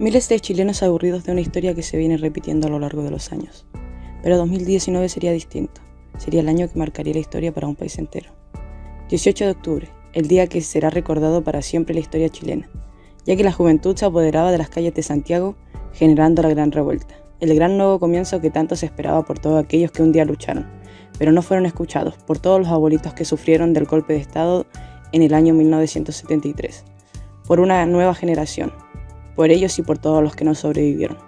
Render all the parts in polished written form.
Miles de chilenos aburridos de una historia que se viene repitiendo a lo largo de los años. Pero 2019 sería distinto. Sería el año que marcaría la historia para un país entero. 18 de octubre, el día que será recordado para siempre en la historia chilena, ya que la juventud se apoderaba de las calles de Santiago, generando la gran revuelta, el gran nuevo comienzo que tanto se esperaba por todos aquellos que un día lucharon, pero no fueron escuchados, por todos los abuelitos que sufrieron del golpe de Estado en el año 1973, por una nueva generación, por ellos y por todos los que no sobrevivieron.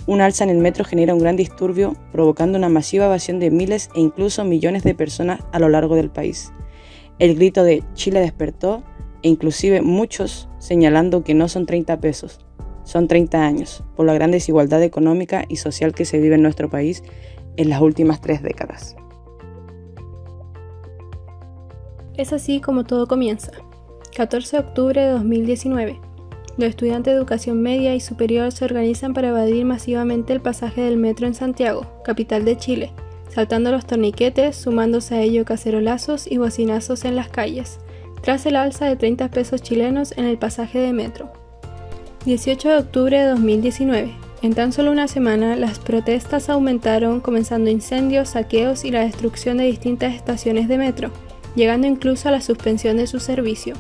Un alza en el metro genera un gran disturbio, provocando una masiva evasión de miles e incluso millones de personas a lo largo del país. El grito de Chile despertó, e inclusive muchos señalando que no son 30 pesos, son 30 años, por la gran desigualdad económica y social que se vive en nuestro país en las últimas 3 décadas. Es así como todo comienza. 14 de octubre de 2019. Los estudiantes de educación media y superior se organizan para evadir masivamente el pasaje del metro en Santiago, capital de Chile, saltando los torniquetes, sumándose a ello cacerolazos y bocinazos en las calles, tras el alza de 30 pesos chilenos en el pasaje de metro. 18 de octubre de 2019. En tan solo una semana, las protestas aumentaron, comenzando incendios, saqueos y la destrucción de distintas estaciones de metro, llegando incluso a la suspensión de su servicio.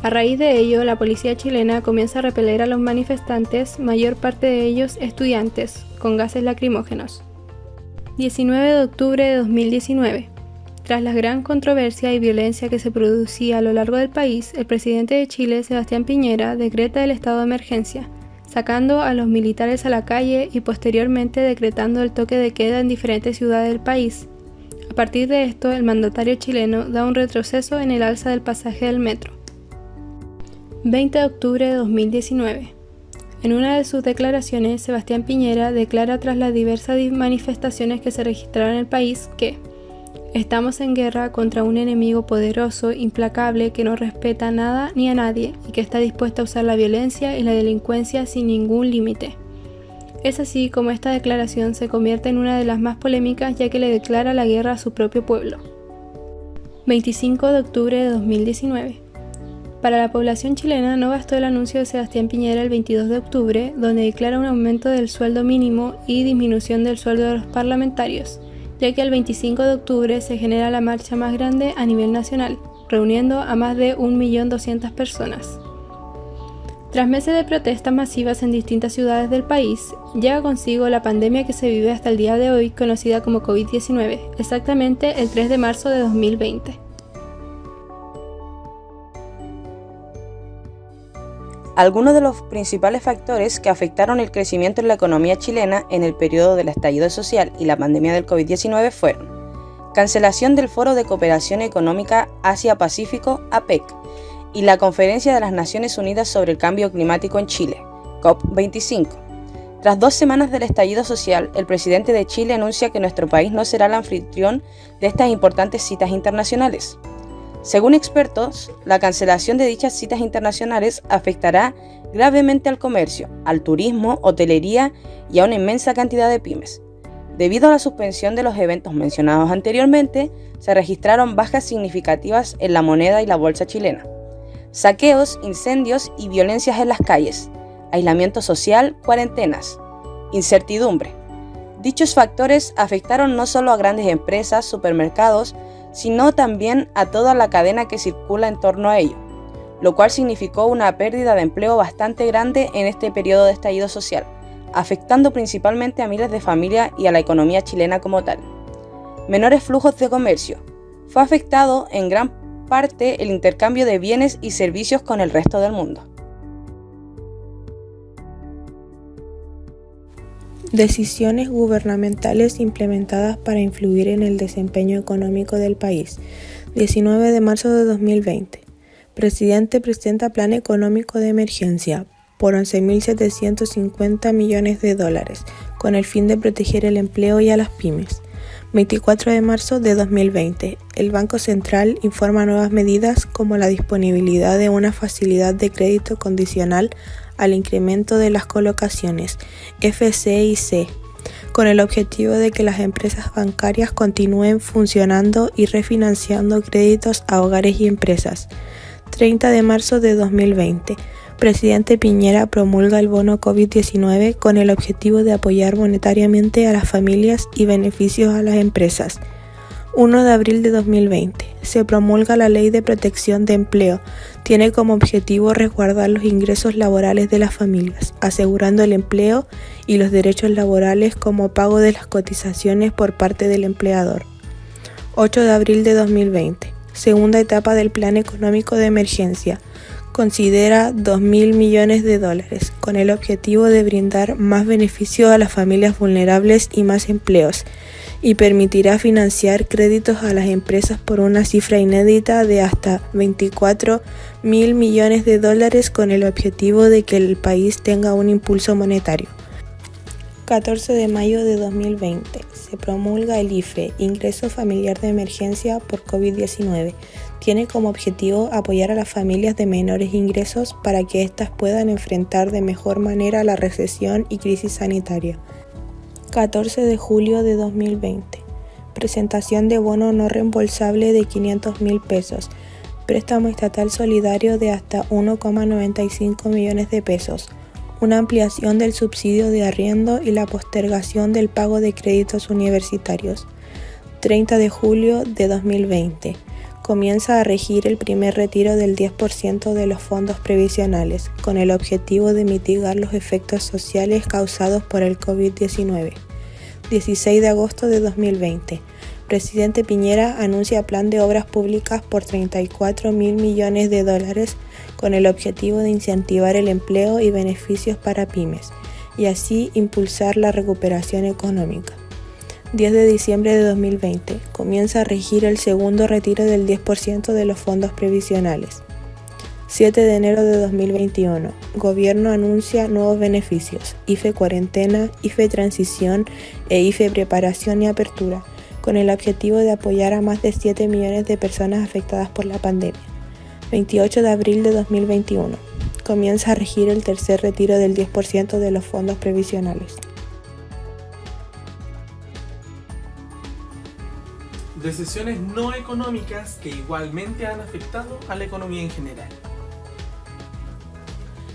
A raíz de ello, la policía chilena comienza a repeler a los manifestantes, mayor parte de ellos estudiantes, con gases lacrimógenos. 19 de octubre de 2019. Tras la gran controversia y violencia que se producía a lo largo del país, el presidente de Chile, Sebastián Piñera, decreta el estado de emergencia, sacando a los militares a la calle y posteriormente decretando el toque de queda en diferentes ciudades del país. A partir de esto, el mandatario chileno da un retroceso en el alza del pasaje del metro. 20 de octubre de 2019. En una de sus declaraciones, Sebastián Piñera declara tras las diversas manifestaciones que se registraron en el país que estamos en guerra contra un enemigo poderoso, implacable, que no respeta nada ni a nadie y que está dispuesto a usar la violencia y la delincuencia sin ningún límite. Es así como esta declaración se convierte en una de las más polémicas, ya que le declara la guerra a su propio pueblo. 25 de octubre de 2019. Para la población chilena no bastó el anuncio de Sebastián Piñera el 22 de octubre, donde declara un aumento del sueldo mínimo y disminución del sueldo de los parlamentarios, ya que el 25 de octubre se genera la marcha más grande a nivel nacional, reuniendo a más de 1.200.000 personas. Tras meses de protestas masivas en distintas ciudades del país, llega consigo la pandemia que se vive hasta el día de hoy, conocida como COVID-19, exactamente el 3 de marzo de 2020. Algunos de los principales factores que afectaron el crecimiento en la economía chilena en el periodo del estallido social y la pandemia del COVID-19 fueron: cancelación del Foro de Cooperación Económica Asia-Pacífico, APEC, y la Conferencia de las Naciones Unidas sobre el Cambio Climático en Chile, COP25. Tras 2 semanas del estallido social, el presidente de Chile anuncia que nuestro país no será el anfitrión de estas importantes citas internacionales. Según expertos, la cancelación de dichas citas internacionales afectará gravemente al comercio, al turismo, hotelería y a una inmensa cantidad de pymes. Debido a la suspensión de los eventos mencionados anteriormente, se registraron bajas significativas en la moneda y la bolsa chilena. Saqueos, incendios y violencias en las calles, aislamiento social, cuarentenas, incertidumbre. Dichos factores afectaron no solo a grandes empresas, supermercados, sino también a toda la cadena que circula en torno a ello, lo cual significó una pérdida de empleo bastante grande en este periodo de estallido social, afectando principalmente a miles de familias y a la economía chilena como tal. Menores flujos de comercio. Fue afectado en gran parte el intercambio de bienes y servicios con el resto del mundo. Decisiones gubernamentales implementadas para influir en el desempeño económico del país. 19 de marzo de 2020. Presidente presenta plan económico de emergencia por $11.750 millones, con el fin de proteger el empleo y a las pymes. 24 de marzo de 2020. El Banco Central informa nuevas medidas como la disponibilidad de una facilidad de crédito condicional al incremento de las colocaciones FCIC, con el objetivo de que las empresas bancarias continúen funcionando y refinanciando créditos a hogares y empresas. 30 de marzo de 2020. Presidente Piñera promulga el bono COVID-19 con el objetivo de apoyar monetariamente a las familias y beneficios a las empresas. 1 de abril de 2020. Se promulga la Ley de Protección de Empleo. Tiene como objetivo resguardar los ingresos laborales de las familias, asegurando el empleo y los derechos laborales como pago de las cotizaciones por parte del empleador. 8 de abril de 2020. Segunda etapa del Plan Económico de Emergencia. Considera $2.000 millones con el objetivo de brindar más beneficios a las familias vulnerables y más empleos, y permitirá financiar créditos a las empresas por una cifra inédita de hasta $24.000 millones con el objetivo de que el país tenga un impulso monetario. 14 de mayo de 2020. Se promulga el IFE, Ingreso Familiar de Emergencia por COVID-19. Tiene como objetivo apoyar a las familias de menores ingresos para que éstas puedan enfrentar de mejor manera la recesión y crisis sanitaria. 14 de julio de 2020. Presentación de bono no reembolsable de $500.000. Préstamo estatal solidario de hasta $1,95 millones. Una ampliación del subsidio de arriendo y la postergación del pago de créditos universitarios. 30 de julio de 2020. Comienza a regir el primer retiro del 10% de los fondos previsionales, con el objetivo de mitigar los efectos sociales causados por el COVID-19. 16 de agosto de 2020. Presidente Piñera anuncia plan de obras públicas por $34.000 millones con el objetivo de incentivar el empleo y beneficios para pymes, y así impulsar la recuperación económica. 10 de diciembre de 2020. Comienza a regir el segundo retiro del 10% de los fondos previsionales. 7 de enero de 2021. Gobierno anuncia nuevos beneficios: IFE Cuarentena, IFE Transición e IFE Preparación y Apertura, con el objetivo de apoyar a más de 7 millones de personas afectadas por la pandemia. 28 de abril de 2021. Comienza a regir el tercer retiro del 10% de los fondos previsionales. Decisiones no económicas que igualmente han afectado a la economía en general.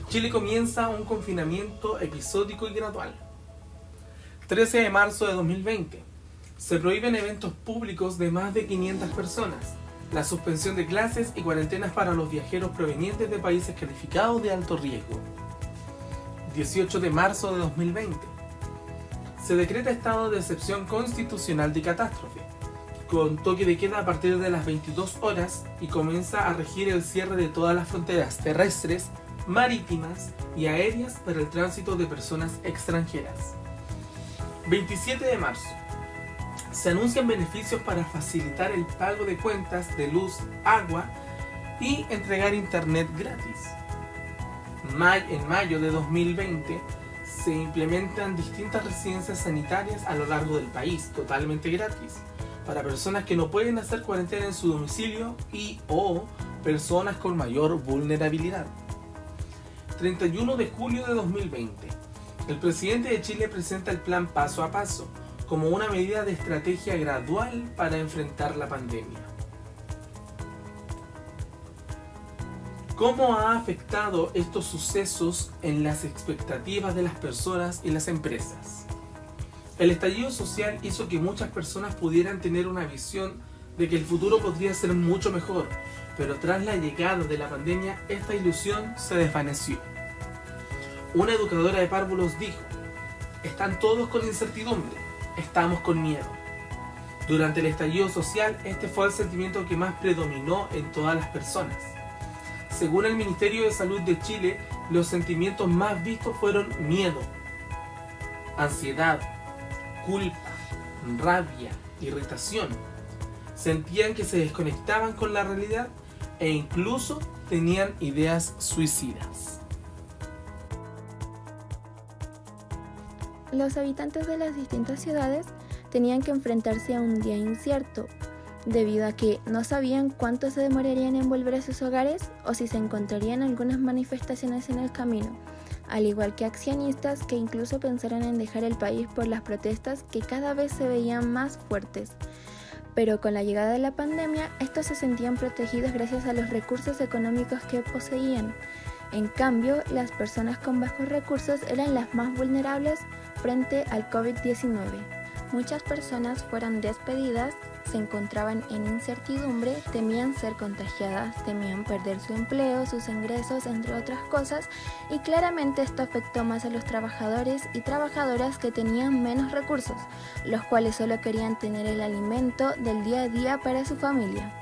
Chile comienza un confinamiento episódico y gradual. 13 de marzo de 2020. Se prohíben eventos públicos de más de 500 personas, la suspensión de clases y cuarentenas para los viajeros provenientes de países calificados de alto riesgo. 18 de marzo de 2020. Se decreta estado de excepción constitucional de catástrofe, con toque de queda a partir de las 22 horas y comienza a regir el cierre de todas las fronteras terrestres, marítimas y aéreas para el tránsito de personas extranjeras. 27 de marzo. Se anuncian beneficios para facilitar el pago de cuentas de luz, agua y entregar internet gratis. En mayo de 2020 se implementan distintas residencias sanitarias a lo largo del país, totalmente gratis, para personas que no pueden hacer cuarentena en su domicilio o personas con mayor vulnerabilidad. 31 de julio de 2020. El presidente de Chile presenta el plan Paso a Paso como una medida de estrategia gradual para enfrentar la pandemia. ¿Cómo ha afectado estos sucesos en las expectativas de las personas y las empresas? El estallido social hizo que muchas personas pudieran tener una visión de que el futuro podría ser mucho mejor, pero tras la llegada de la pandemia, esta ilusión se desvaneció. Una educadora de párvulos dijo: "Están todos con incertidumbre, estamos con miedo". Durante el estallido social, este fue el sentimiento que más predominó en todas las personas. Según el Ministerio de Salud de Chile, los sentimientos más vistos fueron miedo, ansiedad, culpa, rabia, irritación. Sentían que se desconectaban con la realidad e incluso tenían ideas suicidas. Los habitantes de las distintas ciudades tenían que enfrentarse a un día incierto, debido a que no sabían cuánto se demorarían en volver a sus hogares o si se encontrarían algunas manifestaciones en el camino, al igual que accionistas que incluso pensaron en dejar el país por las protestas que cada vez se veían más fuertes. Pero con la llegada de la pandemia, estos se sentían protegidos gracias a los recursos económicos que poseían, En cambio, las personas con bajos recursos eran las más vulnerables frente al COVID-19. Muchas personas fueron despedidas, se encontraban en incertidumbre, temían ser contagiadas, temían perder su empleo, sus ingresos, entre otras cosas, y claramente esto afectó más a los trabajadores y trabajadoras que tenían menos recursos, los cuales solo querían tener el alimento del día a día para su familia.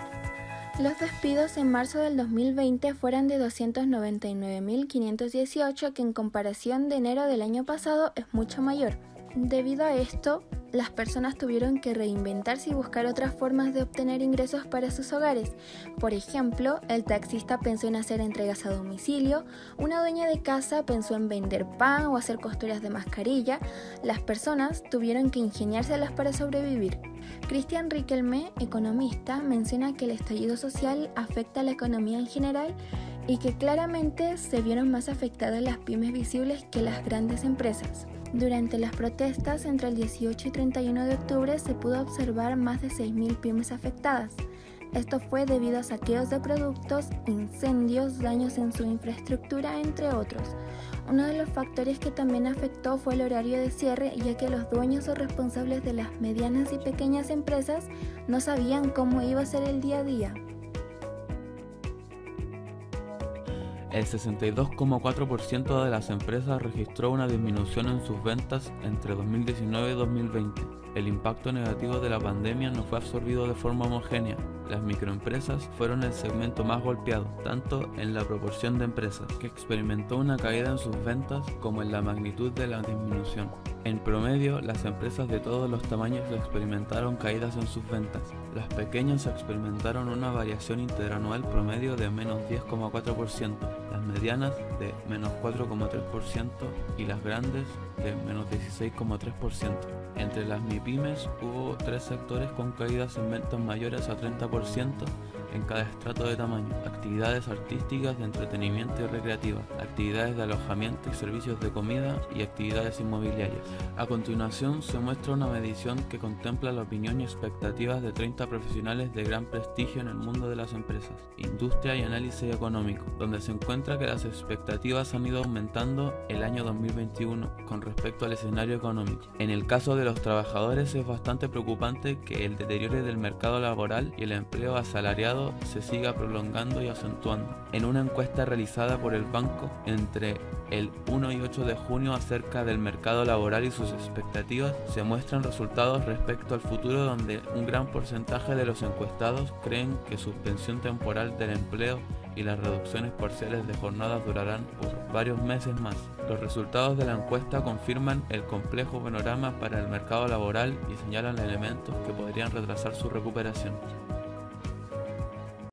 Los despidos en marzo del 2020 fueron de 299.518, que en comparación de enero del año pasado es mucho mayor. Debido a esto, las personas tuvieron que reinventarse y buscar otras formas de obtener ingresos para sus hogares. Por ejemplo, el taxista pensó en hacer entregas a domicilio, una dueña de casa pensó en vender pan o hacer costuras de mascarilla. Las personas tuvieron que ingeniárselas para sobrevivir. Christian Riquelme, economista, menciona que el estallido social afecta a la economía en general y que claramente se vieron más afectadas las pymes visibles que las grandes empresas. Durante las protestas entre el 18 y 31 de octubre se pudo observar más de 6.000 pymes afectadas. Esto fue debido a saqueos de productos, incendios, daños en su infraestructura, entre otros. Uno de los factores que también afectó fue el horario de cierre, ya que los dueños o responsables de las medianas y pequeñas empresas no sabían cómo iba a ser el día a día. El 62,4% de las empresas registró una disminución en sus ventas entre 2019 y 2020. El impacto negativo de la pandemia no fue absorbido de forma homogénea. Las microempresas fueron el segmento más golpeado, tanto en la proporción de empresas que experimentó una caída en sus ventas como en la magnitud de la disminución. En promedio, las empresas de todos los tamaños experimentaron caídas en sus ventas. Las pequeñas experimentaron una variación interanual promedio de menos 10,4%, las medianas de menos 4,3% y las grandes de menos 16,3%. Entre las MIPYMES hubo 3 sectores con caídas en ventas mayores a 30% en cada estrato de tamaño: actividades artísticas, de entretenimiento y recreativas, actividades de alojamiento y servicios de comida y actividades inmobiliarias. A continuación se muestra una medición que contempla la opinión y expectativas de 30 profesionales de gran prestigio en el mundo de las empresas, industria y análisis económico, donde se encuentra que las expectativas han ido aumentando el año 2021 con respecto al escenario económico. En el caso de los trabajadores es bastante preocupante que el deterioro del mercado laboral y el empleo asalariado se siga prolongando y acentuando. En una encuesta realizada por el banco entre el 1 y 8 de junio acerca del mercado laboral y sus expectativas, se muestran resultados respecto al futuro donde un gran porcentaje de los encuestados creen que suspensión temporal del empleo y las reducciones parciales de jornadas durarán por varios meses más. Los resultados de la encuesta confirman el complejo panorama para el mercado laboral y señalan elementos que podrían retrasar su recuperación.